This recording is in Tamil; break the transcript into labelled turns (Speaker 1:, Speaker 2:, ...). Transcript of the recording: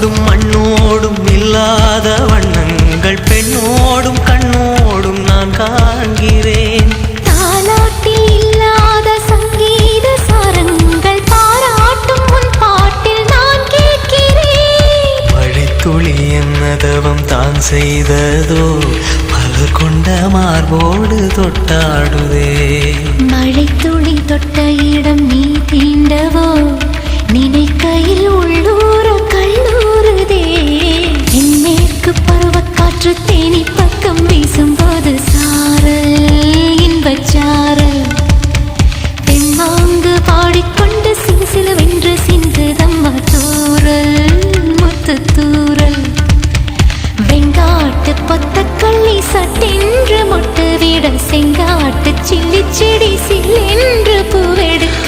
Speaker 1: வானோடும் மண்ணோடும் இல்லாத வண்ணங்கள் பெண்ணோடும் கண்ணோடும் நான் காண்கிறேன்.
Speaker 2: தாலாட்டில் இல்லாத சங்கீத சாரங்கள் பாராட்டும் உன் பாட்டில் நான் கேட்கிறேன்.
Speaker 1: மழைத்துளி என்னதவம் தான் செய்ததோ மலர் கொண்ட மார்போடு தொட்டாடுதே.
Speaker 2: மழைத்துளி தொட்ட இடம் நீ தீண்டவோ நினைக்கையில் உள்ளூர கல்லூருதே. என் மேற்கு பருவக்காற்று தேனி பக்கம் வீசும்போது சாரல் இன்பச்சாரல் தென்மாங்கு பாடிக்கொண்டு சிலுசிலுவென்று சிந்துதம்மா தூரல் முத்து தூரல். வெங்காட்டு பொத்தக்கள்ளி சட்டென்று மொட்டு விட செங்காட்டு சில்லி செடி சில்லென்று பூவெடுக்க